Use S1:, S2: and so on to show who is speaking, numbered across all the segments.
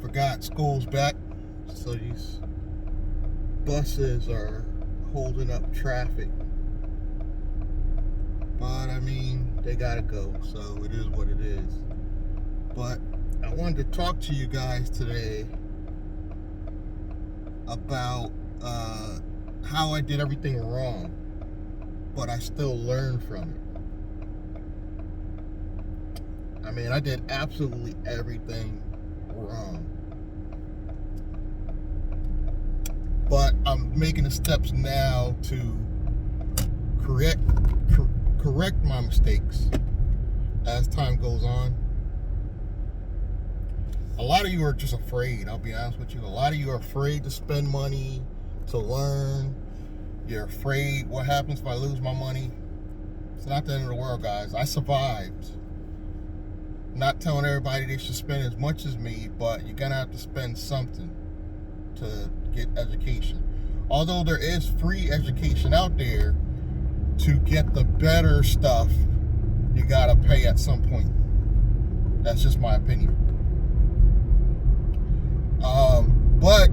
S1: Forgot school's back, so these buses are holding up traffic. But I mean, they gotta go, so it is what it is. But I wanted to talk to you guys today about how I did everything wrong, but I still learned from it. I mean, I did absolutely everything wrong, but I'm making the steps now to correct my mistakes as time goes on. A lot of you are just afraid, I'll be honest with you. A lot of you are afraid to spend money, to learn. You're afraid what happens if I lose my money. It's not the end of the world, guys. I survived. Not telling everybody they should spend as much as me, but you're gonna have to spend something to get education. Although there is free education out there, to get the better stuff, you gotta pay at some point. That's just my opinion. But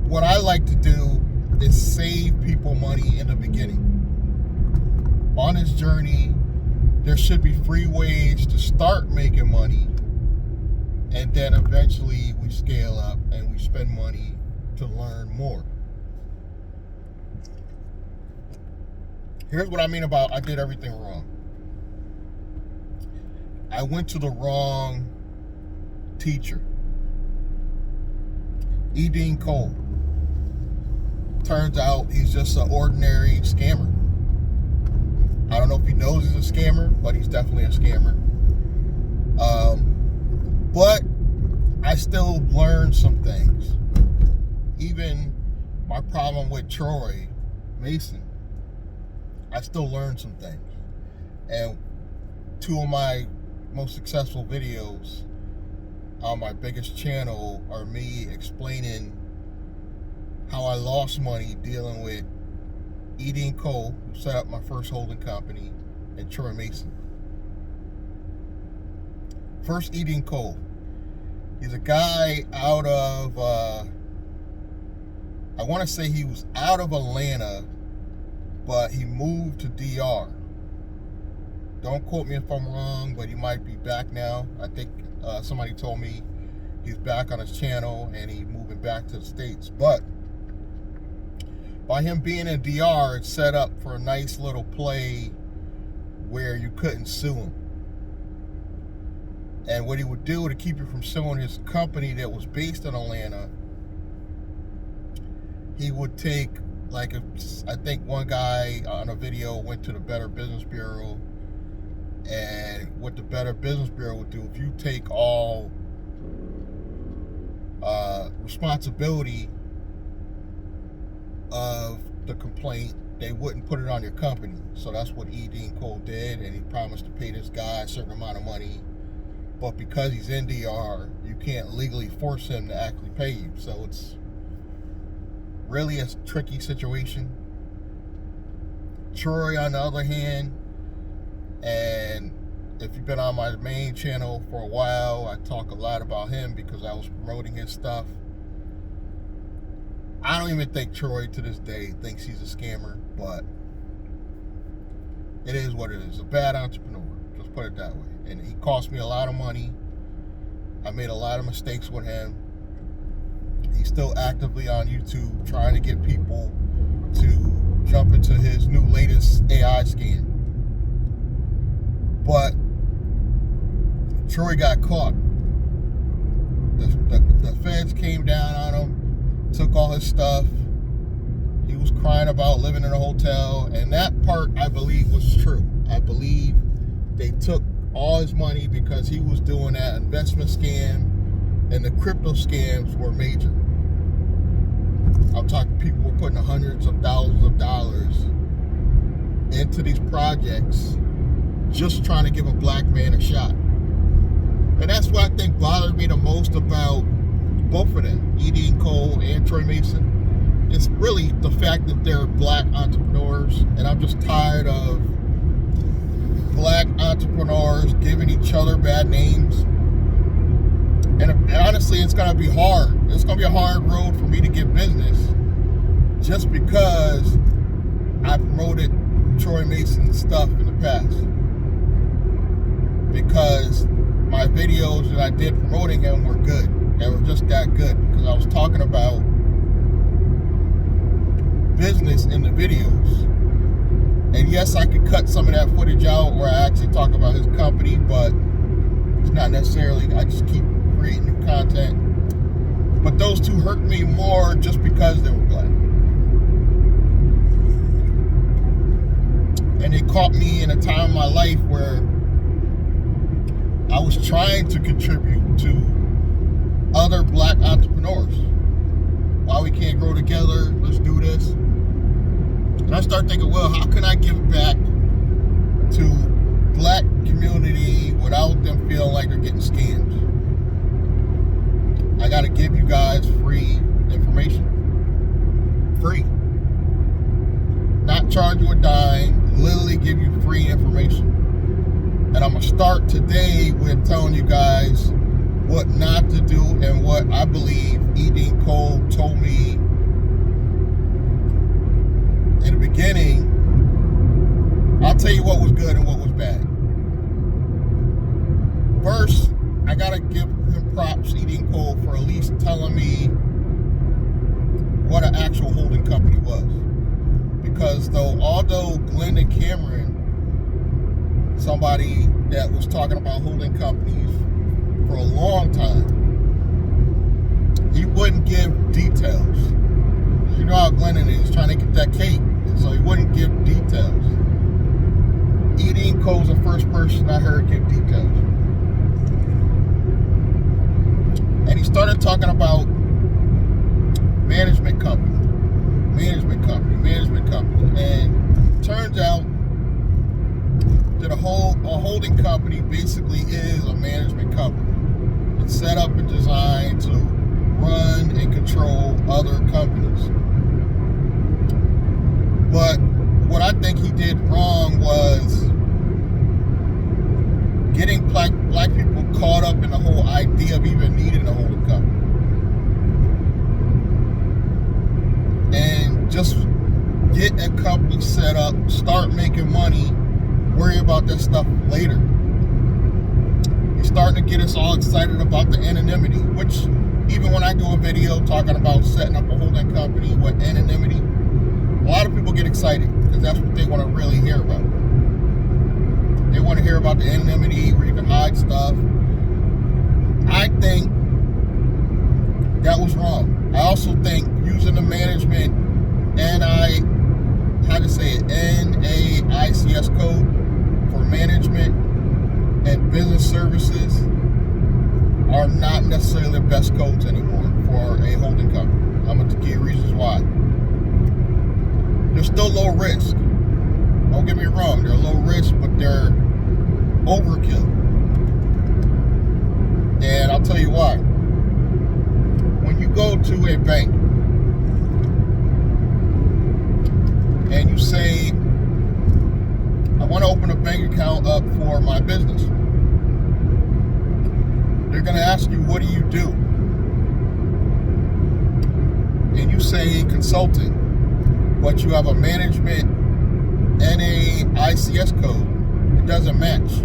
S1: what I like to do is save people money in the beginning. On this journey, there should be free ways to start making money, and then eventually we scale up and we spend money to learn more. Here's what I mean about I did everything wrong. I went to the wrong teacher. E. Dean Cole. Turns out he's just an ordinary scammer. I don't know if he knows he's a scammer, but he's definitely a scammer. But I still learned some things. Even my problem with Troy Mason, I still learned some things. And two of my most successful videos on my biggest channel are me explaining how I lost money dealing with E. Dean Cole, who set up my first holding company, and Troy Mason. First, E. Dean Cole. He's a guy out of, I want to say he was out of Atlanta, but he moved to DR. Don't quote me if I'm wrong, but he might be back now. I think somebody told me he's back on his channel and he's moving back to the States. But by him being in DR, it's set up for a nice little play where you couldn't sue him. And what he would do to keep you from suing his company that was based in Atlanta, he would take, like, I think one guy on a video went to the Better Business Bureau, and what the Better Business Bureau would do, if you take all responsibility of the complaint, they wouldn't put it on your company. So that's what E. Dean Cole did, and he promised to pay this guy a certain amount of money. But because he's in DR, you can't legally force him to actually pay you. So it's really a tricky situation. Troy, on the other hand, and if you've been on my main channel for a while, I talk a lot about him because I was promoting his stuff. I don't even think Troy to this day thinks he's a scammer, but it is what it is. A bad entrepreneur, just put it that way. And he cost me a lot of money. I made a lot of mistakes with him. He's still actively on YouTube trying to get people to jump into his new latest AI scam. But Troy got caught. The feds came down on him, took all his stuff. He was crying about living in a hotel, and that part I believe was true. I believe they took all his money because he was doing that investment scam, and the crypto scams were major. I'm talking people were putting hundreds of thousands of dollars into these projects just trying to give a black man a shot. And that's what I think bothered me the most about both of them, E. Dean Cole and Troy Mason. It's really the fact that they're black entrepreneurs, and I'm just tired of black entrepreneurs giving each other bad names. And obviously it's going to be hard. It's going to be a hard road for me to get business just because I promoted Troy Mason's stuff in the past. Because my videos that I did promoting him were good. They were just that good because I was talking about business in the videos. And yes, I could cut some of that footage out where I actually talk about his company, but it's not necessarily, I just keep creating new content. But those two hurt me more just because they were black. And it caught me in a time of my life where I was trying to contribute to other black entrepreneurs. Why we can't grow together, let's do this. And I start thinking, well, how can I give back to black community without them feeling like they're getting scammed? I got to give you guys free information. Free. Not charge you a dime, literally give you free information. And I'm going to start today with telling you guys what not to do and what I believe E. Dean Cole told me in the beginning. I'll tell you what was good and what was bad. First, I gotta give him props, E. Dean Cole, for at least telling me what an actual holding company was. Because although Glenn and Cameron, somebody that was talking about holding companies for a long time, he wouldn't give details. You know how Glennon is trying to get that cake, so he wouldn't give details. E. Dean Cole's the first person I heard give details. And he started talking about management company. And turns out that a holding company basically is a management company. It's set up and designed to run and control other companies. But what I think he did wrong was getting black people caught up in the whole idea of even needing a holding company. And just get a company set up, start making money, worry about that stuff later. He's starting to get us all excited about the anonymity, which even when I do a video talking about setting up a holding company with anonymity, a lot of people get excited because that's what they want to really hear about. They want to hear about the anonymity where you can hide stuff. I think that was wrong. I also think using the management NAICS code for management and business services are not necessarily the best codes anymore for a holding company. I'm going to give you reasons why. They're still low risk. Don't get me wrong, they're low risk, but they're overkill. And I'll tell you why. When you go to a bank and you say, I want to open a bank account up for my business, they're going to ask you, what do you do? And you say consulting, but you have a management NAICS code. It doesn't match.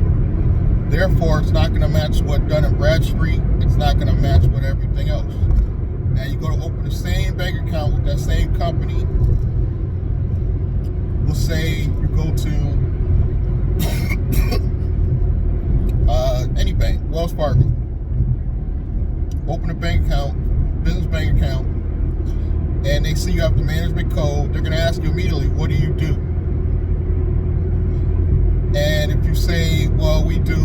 S1: Therefore, it's not going to match what Dun & Bradstreet. It's not going to match with everything else. Now, you go to open the same bank account with that same company. We'll say you go to any bank, Wells Fargo. Open a bank account, business bank account, and they see you have the management code. They're going to ask you immediately, what do you do? And if you say, well, we do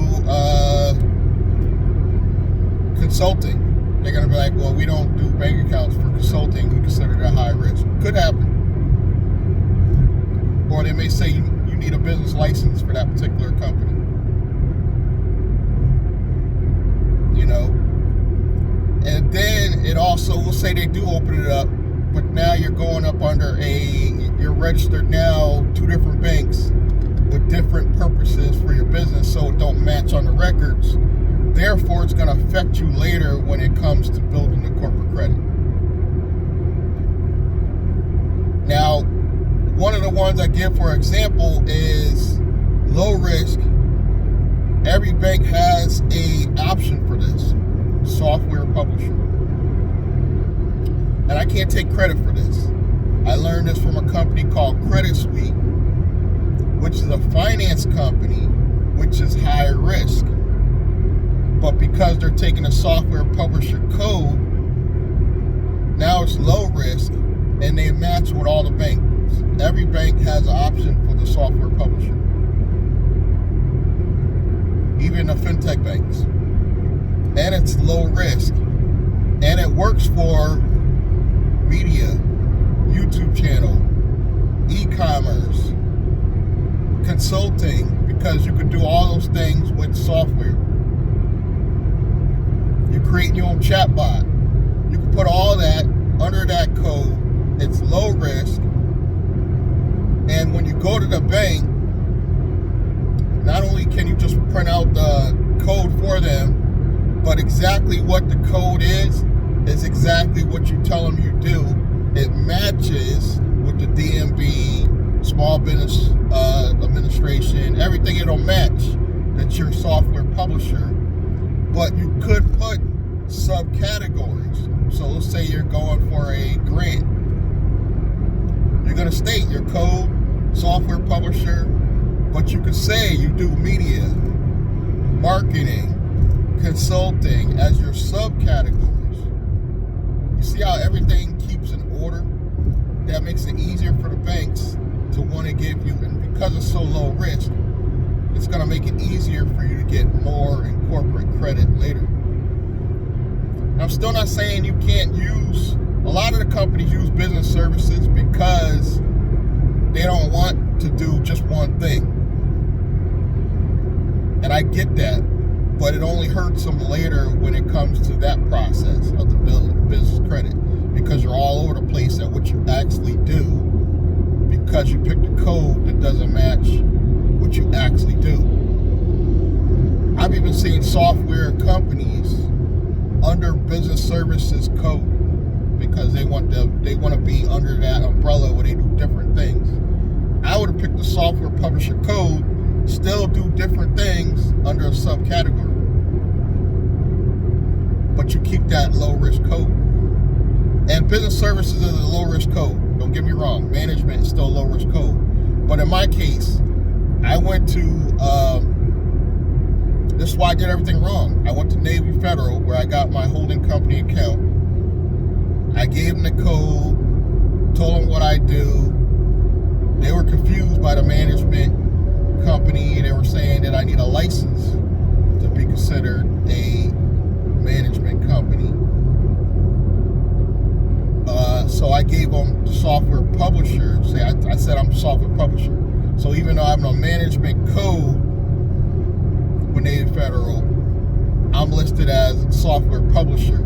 S1: consulting, they're going to be like, well, we don't do bank accounts for consulting. We consider that high risk. Could happen. Or they may say you need a business license for that particular company. You know? And then it also will say they do open it up, but now you're going up under you're registered now 2 different banks with different purposes for your business, so it don't match on the records. Therefore, it's going to affect you later when it comes to building the corporate credit. Now, one of the ones I give for example is low risk. Every bank has an option for this, software publisher. And I can't take credit for this. I learned this from a company called Credit Suite, which is a finance company, which is higher risk. But because they're taking a software publisher code, now it's low risk, and they match with all the banks. Every bank has an option for the software publisher, even the fintech banks. And it's low risk. And it works for media, YouTube channel, e-commerce, consulting, because you can do all those things with software. You create your own chatbot. You can put all that under that code. It's low risk. And when you go to the bank, not only can you just print out the code for them, but exactly what the code is exactly what you tell them you do. It matches with the DMV, Small Business Administration, everything. It'll match that you're a software publisher. But you could put subcategories. So let's say you're going for a grant. You're going to state your code, software publisher, but you could say you do media, marketing, consulting as your subcategories. You see how everything keeps in order? That makes it easier for the banks to want to give you, and because it's so low risk, it's going to make it easier for you to get more in corporate credit later. I'm still not saying you can't use, a lot of the companies use business services because they don't want to do just one thing. And I get that, but it only hurts them later when it comes to that process of the business credit, because you're all over the place at what you actually do because you picked a code that doesn't match what you actually do. I've even seen software companies under business services code because they want to be under that umbrella where they do different things. I would have picked the software publisher code, still do different things under a subcategory, but you keep that low risk code. And business services is a low risk code. Don't get me wrong, management is still low risk code. But in my case, I went to, this is why I did everything wrong. I went to Navy Federal, where I got my holding company account. I gave them the code, told them what I do. They were confused by the management company. They were saying that I need a license to be considered a management company. So I gave them the software publisher. I said I'm a software publisher. So even though I'm a management code with Navy Federal, I'm listed as software publisher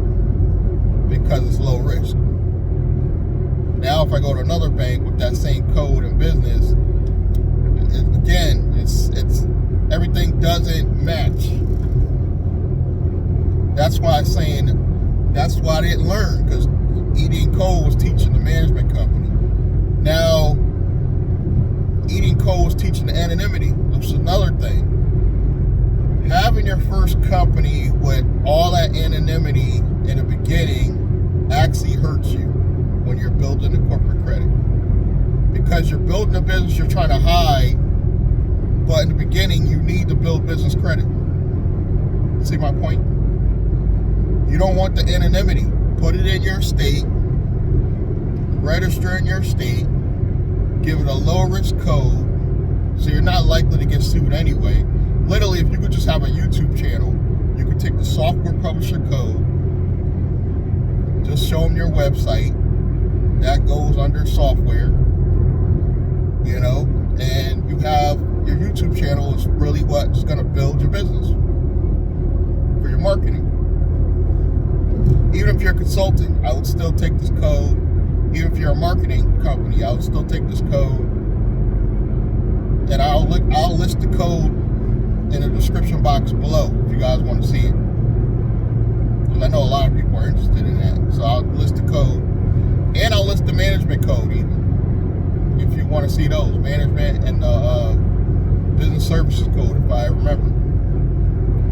S1: because it's low risk. Now if I go to another bank with that same code and business, it's everything doesn't match. That's why I'm saying, that's why I didn't learn, because Eating Code was teaching the management company. Now, Eating Code was teaching the anonymity, which is another thing. Having your first company with all that anonymity in the beginning actually hurts you when you're building the corporate credit. Because you're building a business you're trying to hide, but in the beginning you need to build business credit. See my point? You don't want the anonymity. Put it in your state, register in your state, give it a low risk code, so you're not likely to get sued anyway. Literally, if you could just have a YouTube channel, you could take the software publisher code, just show them your website, that goes under software, and you have your YouTube channel is really what's going to build your business for your marketing. Even if you're consulting, I would still take this code. Even if you're a marketing company, I would still take this code, and I'll list the code in the description box below if you guys want to see it. Because I know a lot of people are interested in that. So I'll list the code. And I'll list the management code even. If you want to see those. Management and the business services code, if I remember.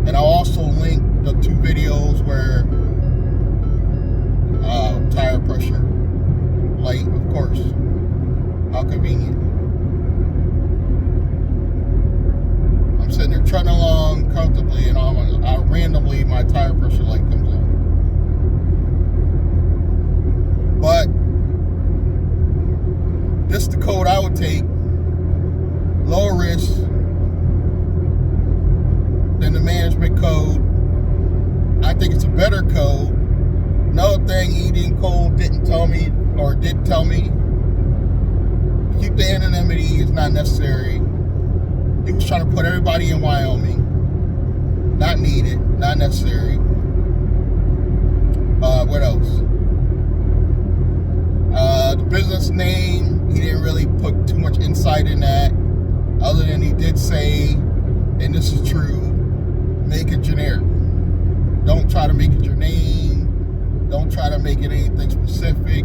S1: And I'll also link the 2 videos where tire pressure light, of course. How convenient. I'm sitting there trudging along comfortably, and randomly my tire pressure light comes on. But this is the code I would take. Lower risk than the management code. I think it's a better code. Another thing Eating Code didn't tell me, or did tell me, keep the anonymity is not necessary. He was trying to put everybody in Wyoming. Not needed, not necessary. What else? The business name, he didn't really put too much insight in that, other than he did say, and this is true, make it generic. Don't try to make it your name. Don't try to make it anything specific.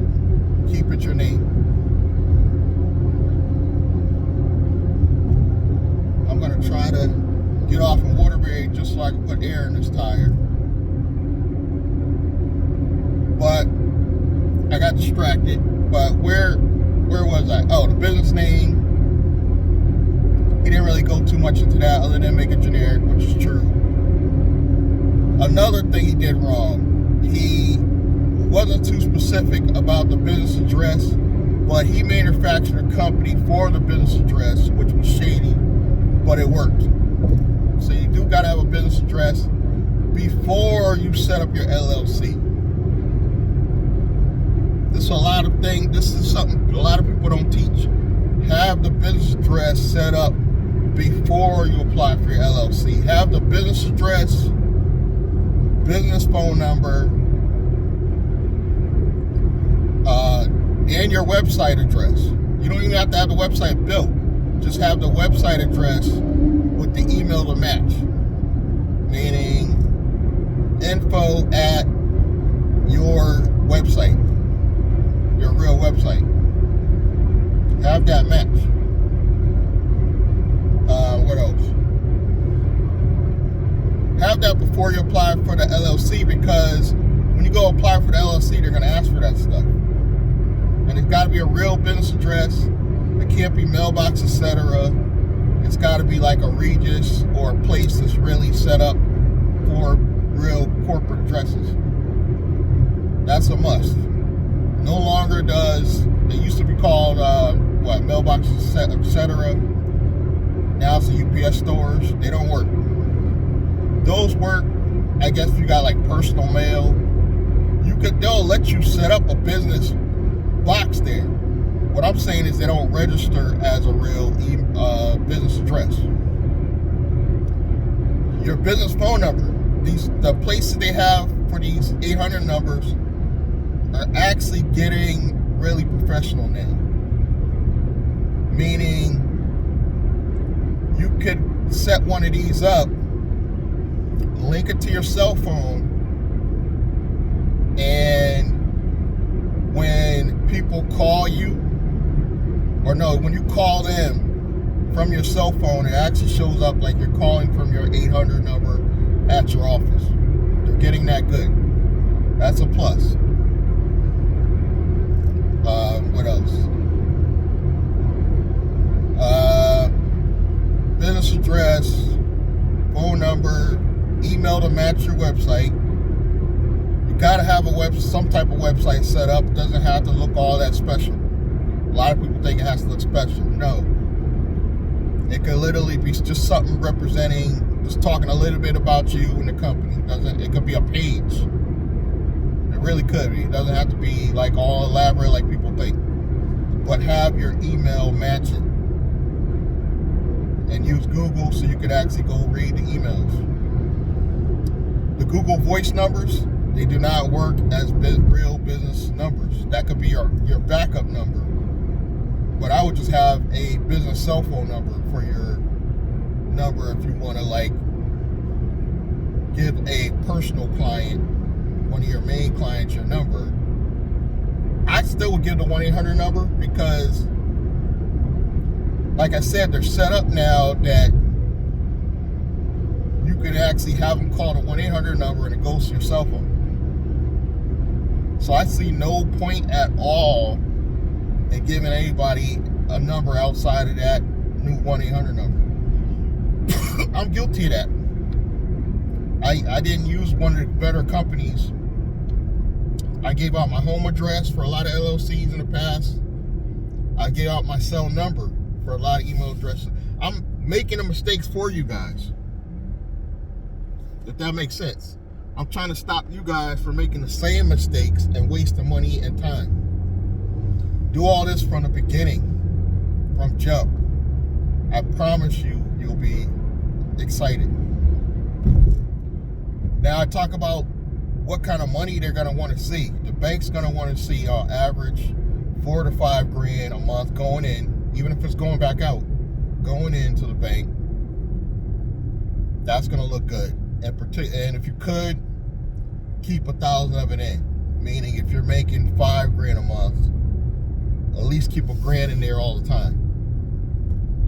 S1: Keep it your name. I'm going to try to get off in Waterbury just so I can put air in this tire. But I got distracted. But where was I? Oh, the business name. He didn't really go too much into that other than make it generic, which is true. Another thing he did wrong, he wasn't too specific about the business address, but he manufactured a company for the business address, which was shady, but it worked. So you do got to have a business address before you set up your LLC. This is something a lot of people don't teach. Have the business address set up before you apply for your LLC. Have the business address, business phone number, and your website address. You don't even have to have the website built. Just have the website address with the email to match. Meaning info at your website, your real website. Have that match. What else? Have that before you apply for the LLC, because when you go apply for the LLC, they're going to ask for that stuff. And it's got to be a real business address. It can't be mailbox, etc. It's got to be like a Regis or a place that's really set up for real corporate addresses. That's a must. No longer does, it used to be called, mailboxes, etc. Now it's the UPS stores. They don't work. Those work, I guess, if you got like personal mail. They'll let you set up a business box there. What I'm saying is they don't register as a real business address. Your business phone number, the places they have for these 800 numbers are actually getting really professional now. Meaning you could set one of these up, link it to your cell phone, and when people call you, or no, when you call them from your cell phone, it actually shows up like you're calling from your 800 number at your office. They're getting that good. That's a plus. What else? Business address, phone number, email to match your website. You gotta have some type of website set up. It doesn't have to look all that special. A lot of people think it has to look special. No. It could literally be just something representing, just talking a little bit about you and the company. It could be a page. It really could be. It doesn't have to be like all elaborate like people think. But have your email match it. And use Google so you can actually go read the emails. The Google voice numbers, they do not work as real business numbers. That could be your backup number. But I would just have a business cell phone number for your number if you want to like give a personal client, one of your main clients, your number. I still would give the 1-800 number because, like I said, they're set up now that you could actually have them call the 1-800 number and it goes to your cell phone. So I see no point at all in giving anybody a number outside of that new 1-800 number. I'm guilty of that. I didn't use one of the better companies. I gave out my home address for a lot of LLCs in the past. I gave out my cell number for a lot of email addresses. I'm making the mistakes for you guys, if that makes sense. I'm trying to stop you guys from making the same mistakes and wasting money and time. Do all this from the beginning, from jump. I promise you, you'll be excited. Now I talk about what kind of money they're going to want to see. The bank's going to want to see on average $4 to $5 grand a month going in, even if it's going back out, going into the bank. That's going to look good. And if you could, keep 1,000 of it in. Meaning if you're making $5 grand a month, at least keep $1,000 in there all the time.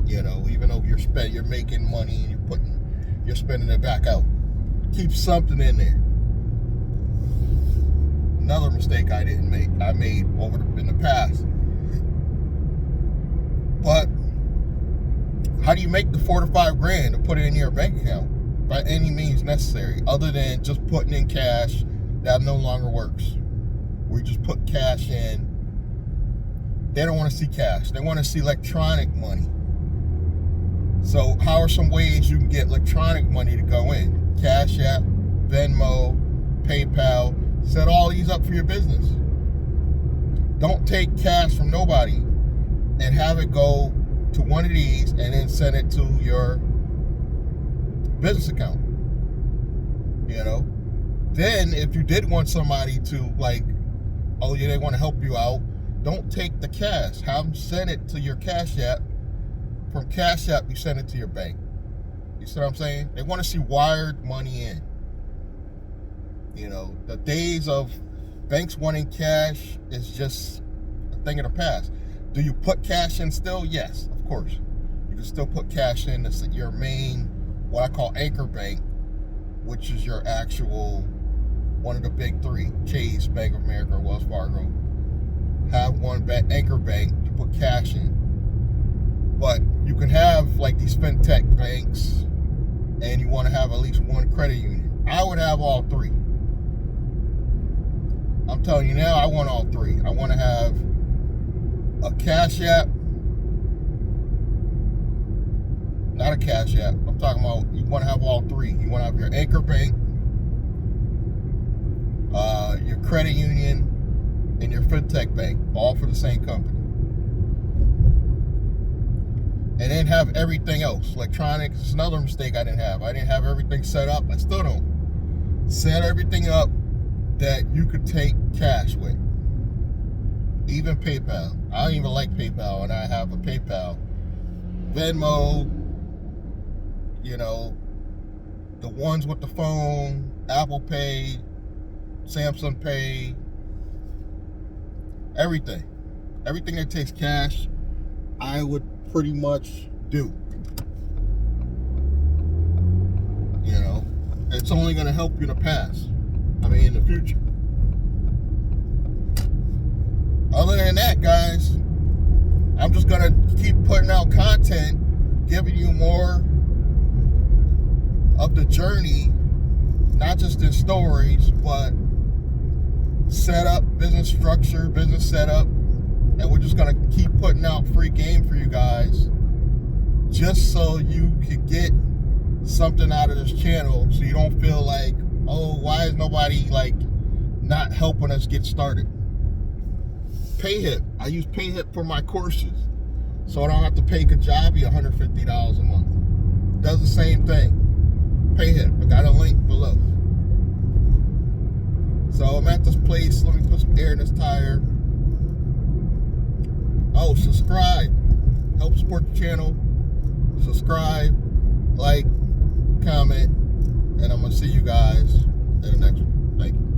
S1: You know, even though you're making money and you're spending it back out. Keep something in there. Another mistake I didn't make. I made in the past. But how do you make the $4 to $5 grand to put it in your bank account by any means necessary, other than just putting in cash? That no longer works. We just put cash in. They don't want to see cash. They want to see electronic money. So how are some ways you can get electronic money to go in? Cash App, Venmo, PayPal. Set all these up for your business. Don't take cash from nobody and have it go to one of these and then send it to your business account. You know? Then if you did want somebody to like, oh yeah, they want to help you out, don't take the cash. Have them send it to your Cash App. From Cash App, you send it to your bank. You see what I'm saying? They want to see wired money in. You know, the days of banks wanting cash is just a thing of the past. Do you put cash in still? Yes, of course. You can still put cash in. That's your main, what I call anchor bank, which is your actual, one of the big three, Chase, Bank of America, or Wells Fargo. Have one anchor bank to put cash in. But you can have like these fintech banks, and you want to have at least one credit union. I would have all three. I'm telling you now, I want all three. I want to have a Cash App, not a Cash App. I'm talking about you want to have all three. You want to have your anchor bank, your credit union, and your fintech bank, all for the same company. And then have everything else. Electronics is another mistake I didn't have. I didn't have everything set up. I still don't. Set everything up that you could take cash with. Even PayPal. I don't even like PayPal, and I have a PayPal. Venmo, you know, the ones with the phone, Apple Pay, Samsung Pay, everything. Everything that takes cash, I would pretty much do. You know, it's only going to help you in the past. I mean, in the future. Other than that, guys, I'm just going to keep putting out content, giving you more of the journey, not just in stories, but setup, business structure, business setup. And we're just going to keep putting out free game for you guys, just so you can get something out of this channel, so you don't feel like, oh, why is nobody like not helping us get started? PayHip. I use PayHip for my courses, so I don't have to pay Kajabi $150 a month. Does the same thing. PayHip. I got a link below. So I'm at this place. Let me put some air in this tire. Oh, subscribe. Help support the channel. Subscribe. like, comment, and I'm going to see you guys in the next one. Thank you.